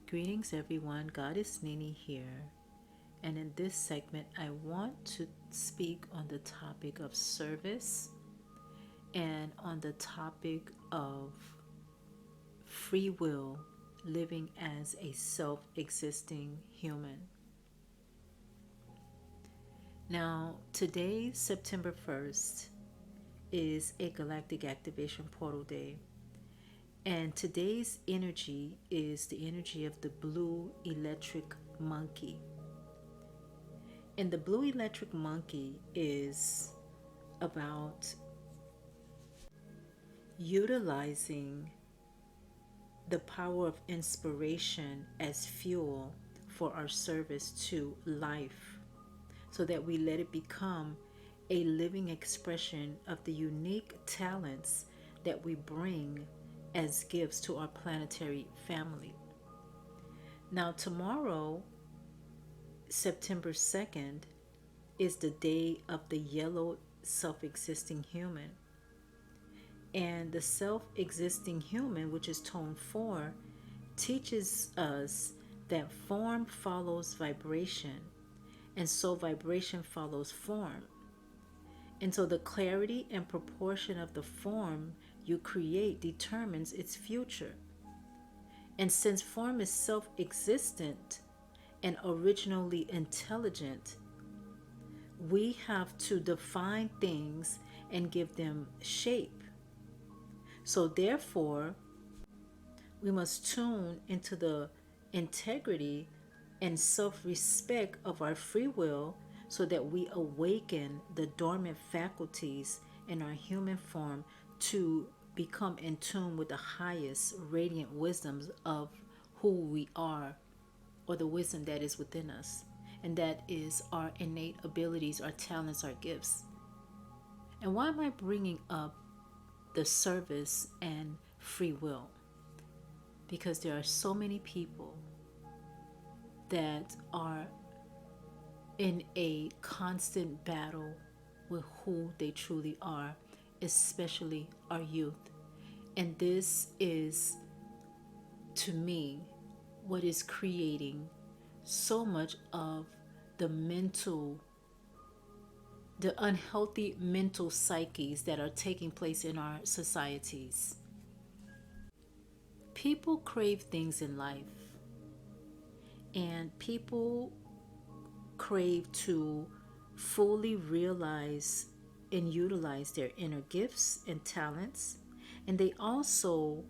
Greetings, everyone. Goddess Nini here. And in this segment, I want to speak on the topic of service and on the topic of free will, living as a self existing human. Now, today, September 1st, is a Galactic Activation Portal Day. And today's energy is the energy of the blue electric monkey. And the blue electric monkey is about utilizing the power of inspiration as fuel for our service to life, so that we let it become a living expression of the unique talents that we bring as gifts to our planetary family. Now, tomorrow, September 2nd, is the day of the yellow self-existing human. And the self-existing human, which is tone 4, teaches us that form follows vibration, and so vibration follows form. And so the clarity and proportion of the form you create determines its future. And since form is self-existent and originally intelligent, we have to define things and give them shape. So therefore, we must tune into the integrity and self-respect of our free will, so that we awaken the dormant faculties in our human form to become in tune with the highest radiant wisdoms of who we are, or the wisdom that is within us. And that is our innate abilities, our talents, our gifts. And why am I bringing up the service and free will? Because there are so many people that are in a constant battle with who they truly are, especially our youth. And this is, to me, what is creating so much of the unhealthy mental psyches that are taking place in our societies. People crave things in life, and people crave to fully realize and utilize their inner gifts and talents. And they also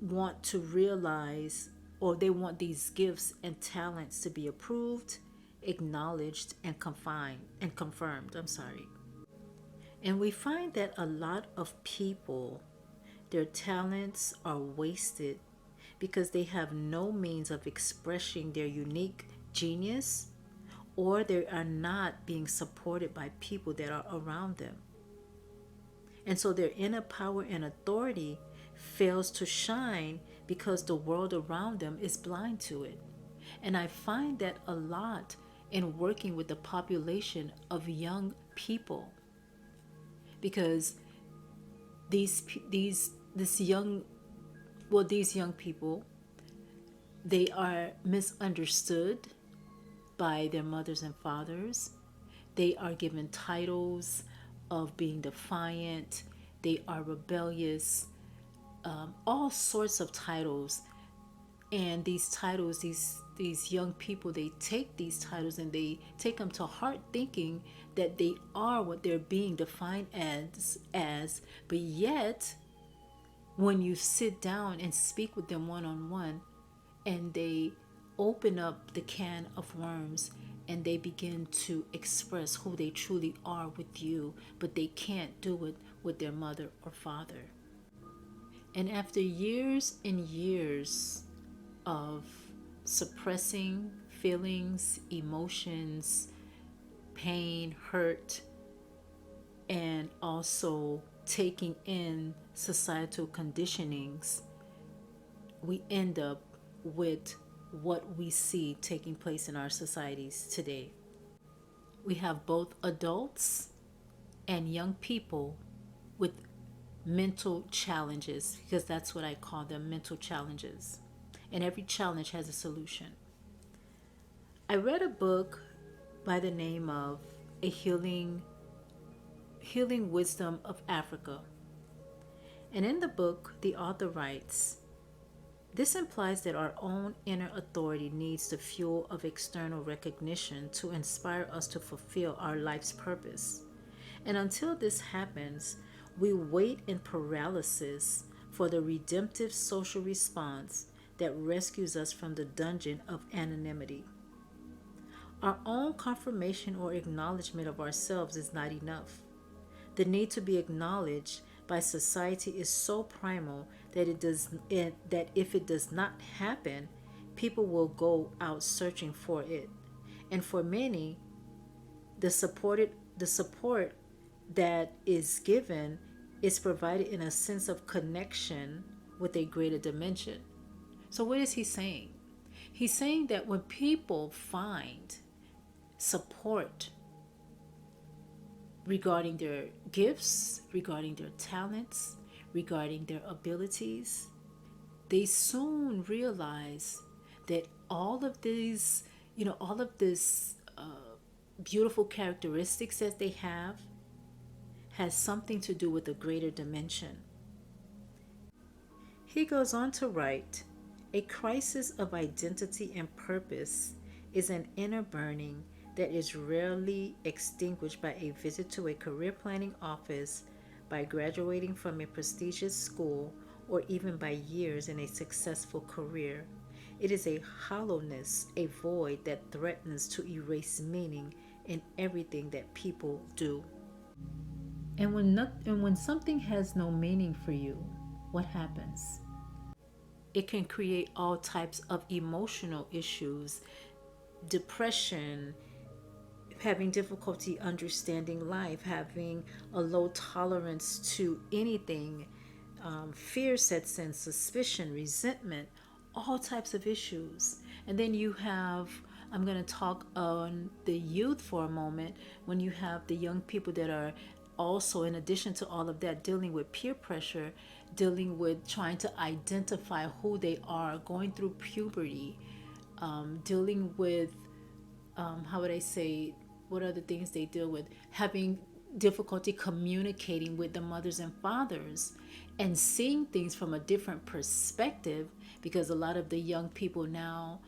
want to realize, or they want these gifts and talents to be approved, acknowledged, and confirmed. And we find that a lot of people, their talents are wasted because they have no means of expressing their unique genius, or they are not being supported by people that are around them. And so their inner power and authority fails to shine because the world around them is blind to it. And I find that a lot in working with the population of young people, because these young people, they are misunderstood by their mothers and fathers. They are given titles of being defiant. They are rebellious. All sorts of titles. And these titles, these young people, they take these titles and they take them to heart, thinking that they are what they're being defined as. But yet, when you sit down and speak with them one-on-one, and they open up the can of worms and they begin to express who they truly are with you, but they can't do it with their mother or father. And after years and years of suppressing feelings, emotions, pain, hurt, and also taking in societal conditionings, we end up with what we see taking place in our societies today. We have both adults and young people with mental challenges, because that's what I call them, mental challenges. and every challenge has a solution. I read a book by the name of A Healing Wisdom of Africa. And in the book, the author writes, this implies that our own inner authority needs the fuel of external recognition to inspire us to fulfill our life's purpose. And until this happens, we wait in paralysis for the redemptive social response that rescues us from the dungeon of anonymity. Our own confirmation or acknowledgement of ourselves is not enough. The need to be acknowledged by society is so primal that if it does not happen, people will go out searching for it. And for many, the support that is given is provided in a sense of connection with a greater dimension. So what is he saying? He's saying that when people find support regarding their gifts, regarding their talents, regarding their abilities, they soon realize that all of these, all of this beautiful characteristics that they have has something to do with a greater dimension. He goes on to write, a crisis of identity and purpose is an inner burning that is rarely extinguished by a visit to a career planning office, by graduating from a prestigious school, or even by years in a successful career. It is a hollowness, a void that threatens to erase meaning in everything that people do. And when something has no meaning for you, what happens? It can create all types of emotional issues, depression, having difficulty understanding life, having a low tolerance to anything, fear sets in, suspicion, resentment, all types of issues. And then you have, I'm going to talk on the youth for a moment, when you have the young people that are also, in addition to all of that, dealing with peer pressure, dealing with trying to identify who they are, going through puberty, dealing with, how would I say, what are the things they deal with? Having difficulty communicating with the mothers and fathers and seeing things from a different perspective, because a lot of the young people now,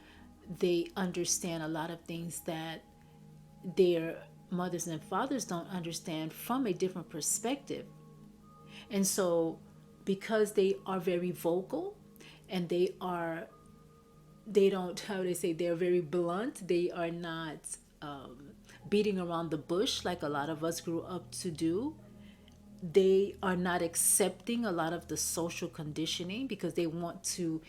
they understand a lot of things that their mothers and fathers don't understand from a different perspective. And so because they are very vocal and they don't, how they say, they're very blunt, they are not beating around the bush like a lot of us grew up to do. They are not accepting a lot of the social conditioning because they want to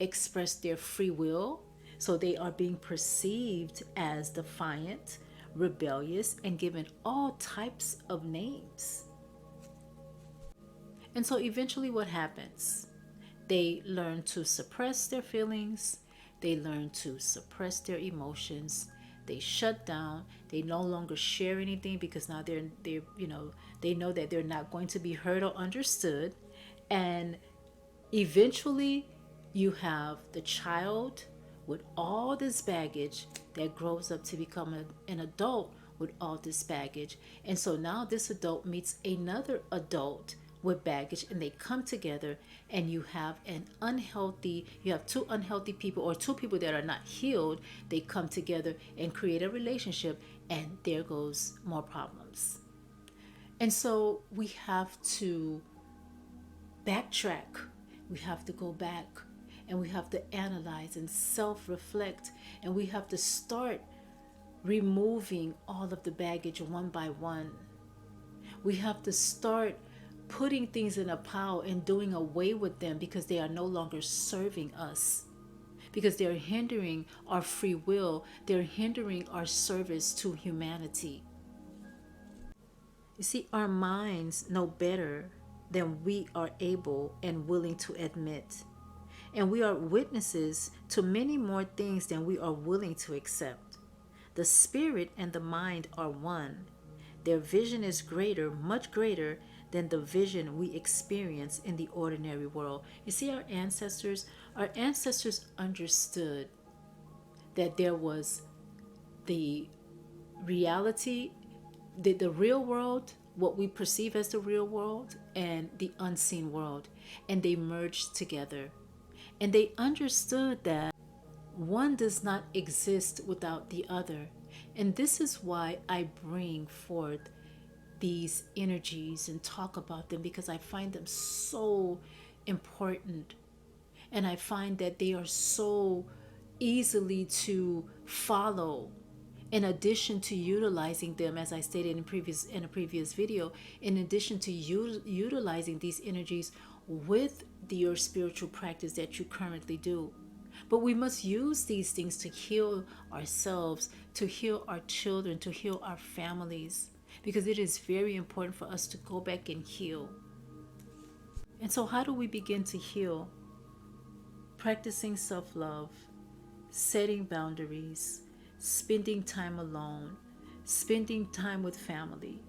express their free will. So they are being perceived as defiant, rebellious, and given all types of names. And so eventually what happens? They learn to suppress their feelings. They learn to suppress their emotions. They shut down. They no longer share anything because now they know that they're not going to be heard or understood. And eventually you have the child with all this baggage that grows up to become an adult with all this baggage. And so now this adult meets another adult with baggage, and they come together, and you have two unhealthy people, or two people that are not healed. They come together and create a relationship, and there goes more problems. And so we have to backtrack. We have to go back, and we have to analyze and self-reflect, and we have to start removing all of the baggage one by one. We have to start putting things in a pile and doing away with them because they are no longer serving us, because they're hindering our free will. They're hindering our service to humanity. You see, our minds know better than we are able and willing to admit. And we are witnesses to many more things than we are willing to accept. The spirit and the mind are one. Their vision is greater, much greater than the vision we experience in the ordinary world. You see, our ancestors understood that there was the reality, the real world, what we perceive as the real world, and the unseen world, and they merged together. And they understood that one does not exist without the other. And this is why I bring forth these energies and talk about them, because I find them so important. And I find that they are so easily to follow. In addition to utilizing them, as I stated in a previous video, in addition to utilizing these energies with your spiritual practice that you currently do. But we must use these things to heal ourselves, to heal our children, to heal our families, because it is very important for us to go back and heal. And so, how do we begin to heal? Practicing self-love, setting boundaries, spending time alone, spending time with family,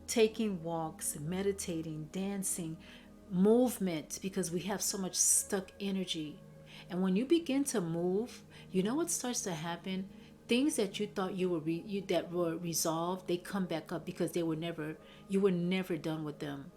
taking walks, meditating, dancing, movement, because we have so much stuck energy. And when you begin to move, you know what starts to happen? Things that you thought that were resolved, they come back up because you were never done with them.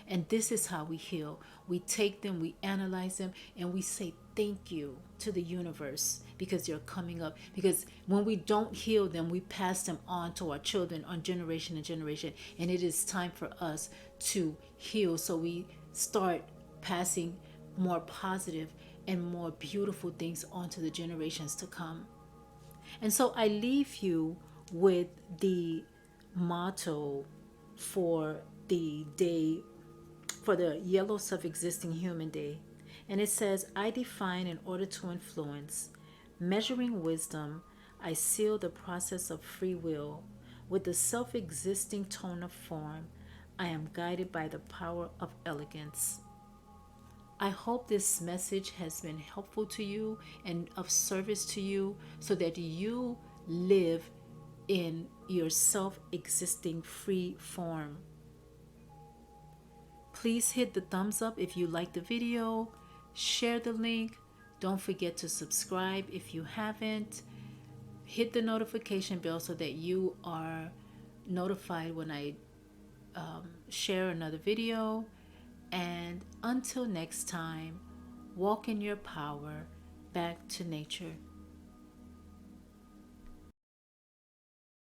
And this is how we heal. We take them, we analyze them, and we say thank you to the universe because they're coming up. Because when we don't heal them, we pass them on to our children on generation and generation. And it is time for us to heal. So we start passing more positive and more beautiful things on to the generations to come. And so I leave you with the motto for the day, for the Yellow Self-Existing Human Day. And it says, I define in order to influence. Measuring wisdom, I seal the process of free will. With the self-existing tone of form, I am guided by the power of elegance. I hope this message has been helpful to you and of service to you so that you live in your self-existing free form. Please hit the thumbs up if you like the video, share the link, don't forget to subscribe if you haven't, hit the notification bell so that you are notified when I share another video. And until next time, walk in your power, back to nature.